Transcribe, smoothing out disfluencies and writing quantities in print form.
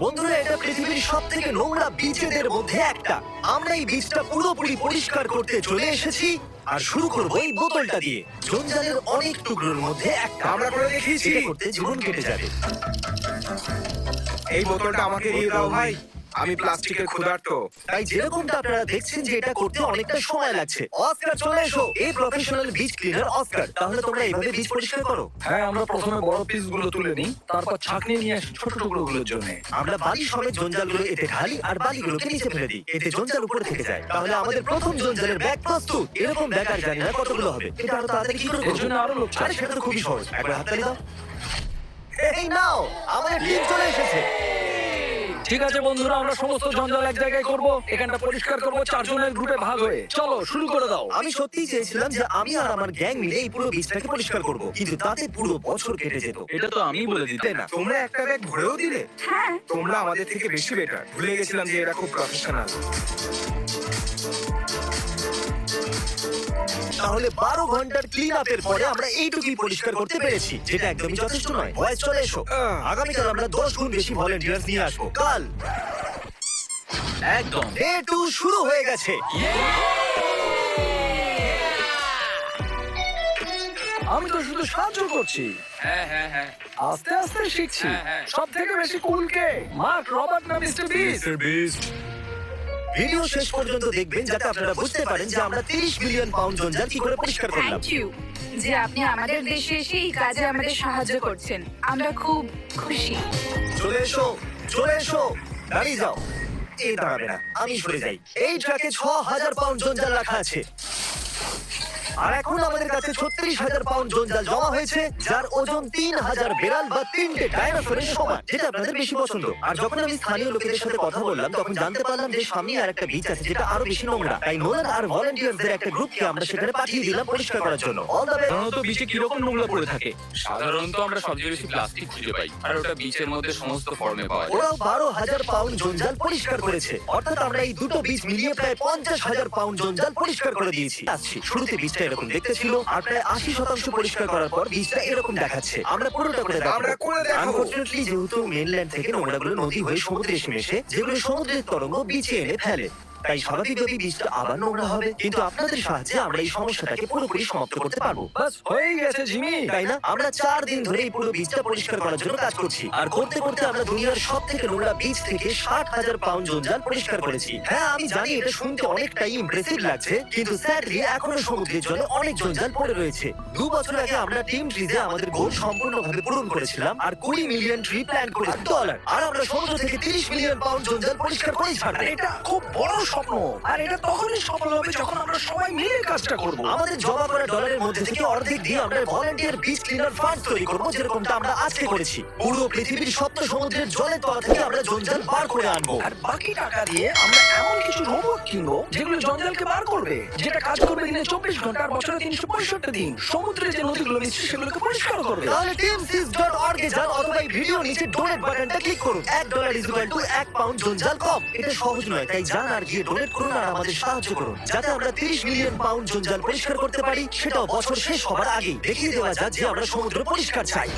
বন্ধুরা, এটা পৃথিবীর সবথেকে নোংরা বিচেদের মধ্যে একটা। আমরা এই বিচটা পুরোপুরি পরিষ্কার করতে চলে এসেছি আর শুরু করব এই বোতলটা দিয়ে। জঞ্জালের অনেক টুকরোর মধ্যে একটা। আমরা করে দেখিয়েছি। এটা করতে জীবন কেটে যাবে। এই বোতলটা আমাকে দিয়ে দাও ভাই, আমি প্লাস্টিকের ক্ষুধার্ত। তাই যেরকমটা আপনারা দেখছেন যে এটা করতে অনেকটা সময় লাগছে। অস্কার, চলে এসো। এই প্রফেশনাল বিচ ক্লিনার অস্কার। তাহলে তোমরা এইভাবে বিচ পরিষ্কার করো। হ্যাঁ, আমরা প্রথমে বড় পিসগুলো তুলে নিই, তারপর ছাঁকনি নিয়ে আসি ছোট টুকরোগুলোর জন্য। আমরা বালি সমেত জঞ্জালগুলো এতে ঢালি আর বালিগুলোকে নিচে ফেলে দিই। এতে জঞ্জাল উপরে থেকে যায়। তাহলে আমাদের প্রথম জঞ্জালের ব্যাগ প্রস্তুত। এরকম ব্যাগ আর জানি না কতগুলো হবে। এটা আরো তাড়াতাড়ি কি করে এর করবো? জন্য আরো লোক চাই। আরে সেটা তো খুবই সহজ। একবার হাততালি দাও। এই নাও, আমাদের টিম চলে এসেছে। ঠিক আছে বন্ধুরা, আমরা সমস্ত জঞ্জাল এক জায়গায় করব। এখানটা পরিষ্কার করব 4 জনের গ্রুপে ভাগ হয়ে। চলো শুরু করে দাও। আমি সত্যিই চেয়েছিলাম যে আমি আর আমার গ্যাং মিলে এই পুরো বিচটাকে পরিষ্কার করব, কিন্তু তাতে পুরো বছর কেটে যেত। এটা তো আমি বলে দিতে না, তোমরা একটা ব্যাগ ভরেও দিলে। হ্যাঁ, তোমরা আমাদের থেকে বেশি বেটার। ভুলে গেছিলাম যে এরা খুব প্রফেশনাল। তাহলে 12 ঘন্টার ক্লিন আপের পরে আমরা এইটুকুই পরিষ্কার করতে পেরেছি, যেটা একদমই যথেষ্ট নয়। বয়স, চলে এসো। আগামীকাল আমরা 10 গুণ বেশি ভলেন্টিয়ার্স নিয়ে আসবো। কাল একদম ডে 2 শুরু হয়ে গেছে। আমি তো শুধু সাহায্য করছি, হ্যাঁ হ্যাঁ হ্যাঁ আস্তে আস্তে শিখছি। হ্যাঁ, হ্যাঁ। সব থেকে বেশি কুল কে? মার্ক, রবার্ট না মিস্টার বিস্ট? ভিডিও শেষ পর্যন্ত দেখবেন যাতে আপনারা বুঝতে পারেন যে আমরা 30 মিলিয়ন পাউন্ড জঞ্জাল কি করে পরিষ্কার করলাম। থ্যাংক ইউ যে আপনি আমাদের দেশে এসে এই কাজে আমাদের সাহায্য করছেন। আমরা খুব খুশি। চলে এসো, চলে এসো। দাঁড়িয়ে যাও। এই দাঁড়াবে না, আমি সরে যাই। এই ট্রাকে 6000 পাউন্ড জঞ্জাল রাখা আছে। আর এখন আমাদের কাছে 36,000 পাউন্ড জঞ্জাল জমা হয়েছে, যার ওজন 3000 বেড়াল বা 3টে ডাইনোসরের সমান, যেটা আপনাদের বেশি পছন্দ। আর যখন আমি স্থানীয় লোকেদের সাথে কথা বললাম, তখন জানতে পারলাম যে সামনে আর একটা বিচ আছে যেটা আরো বেশি নোংরা। তাই নোলান আর ভলান্টিয়ারদের একটা গ্রুপকে আমরা সেখানে পাঠিয়ে দিলাম পরিষ্কার করার জন্য। অল দ্য সাধারণত বিচে কিরকম নোংরা পড়ে থাকে? সাধারণত আমরা সবচেয়ে বেশি প্লাস্টিক খুঁজে পাই, আর ওটা বিচের মধ্যে সমস্ত ফর্মে পাওয়া যায়। ওরাও 12,000 পাউন্ড জঞ্জাল পরিষ্কার করেছে। অর্থাৎ আমরা এই দুটো বীজ মিলিয়ে প্রায় 50,000 পাউন্ড জঞ্জাল পরিষ্কার করে দিয়েছি। আসছি, শুরুতে বীজটা এরকম দেখতে ছিল, আর প্রায় 80% পরিষ্কার করার পর বীজটা এরকম দেখাচ্ছে। আমরা পুরোটা করে দেখাবো। আমরা করে দেখাবো। আনফরচুনেটলি, যেহেতু মেনল্যান্ড থেকে নোংরাগুলো নদী হয়ে সমুদ্রে এসে মেশে, যেগুলো সমুদ্রের তরঙ্গ বিচে এনে ফেলে, তাই স্বাভাবিকভাবেই বীজটা আবার নোংরা হবে। কিন্তু আপনাদের সাহায্যে আমরা এই সমস্যাটাকে পুরোপুরি সমাপ্ত করতে পারবো। বাস হয়ে গেছে জিমি। তাই না? আমরা 4 দিন ধরে এই পুরো বীজটা পরিষ্কার করার জন্য কাজ করছি, আর করতে করতে আমরা দুনিয়ার সব থেকে নোংরা বীজ থেকে 60,000 পাউন্ড জঞ্জাল পরিষ্কার করেছি। হ্যাঁ, আমি জানি এটা শুনতে অনেকটাই ইমপ্রেসিভ লাগছে, কিন্তু স্যাডলি এখনো সমুদ্রের জলে অনেক জঞ্জাল পড়ে রয়েছে। 2 বছর আগে আমরা টিম ট্রিজে আমাদের গোল সম্পূর্ণভাবে পূরণ করেছিলাম, আর 20 মিলিয়ন ট্রি প্ল্যান্ট করে $, আর আমরা সমুদ্র থেকে 30 মিলিয়ন পাউন্ড জঞ্জাল পরিষ্কার করেই ছাড়বো। এটা খুব বড় স্বপ্ন, আর এটা তখনই সফল হবে যখন আমরা সবাই মিলে কাজটা করব। আমাদের জমা করা ডলারের মধ্যে থেকে অর্ধেক দিয়ে আমরা ভলান্টিয়ার বিচ ক্লিনার ফান্ড তৈরি করবো, যেরকমটা আমরা আজকে করেছি। পুরো পৃথিবীর সপ্ত সমুদ্রের জলের তলা থেকে আমরা জঞ্জাল বার করে আনবো। আর বাকি টাকা দিয়ে আমরা এমন কিছু রোবট কিনবো যেগুলো জঞ্জালকে বার করবে, যেটা কাজ করবে দিনে 24 ঘন্টা আর বছরে 365 দিন। সমুদ্রে যে নদীগুলো মিশছে সেগুলোকে পরিষ্কার করবে। তাহলে teamseas.org এ যান, অথবা এই ভিডিও নিচে ডোনেট বাটনটা ক্লিক করুন। $1 = 1 পাউন্ড জঞ্জাল কম। এটা সহজ নয়, তাই যান আর গিয়ে ডোনেট করুন আর আমাদের সাহায্য করুন, যাতে আমরা 30 মিলিয়ন পাউন্ড জঞ্জাল পরিষ্কার করতে পারি, সেটাও বছর শেষ হবার আগেই। দেখিয়ে দেওয়া যাক যে আমরা সমুদ্র পরিষ্কার চাই।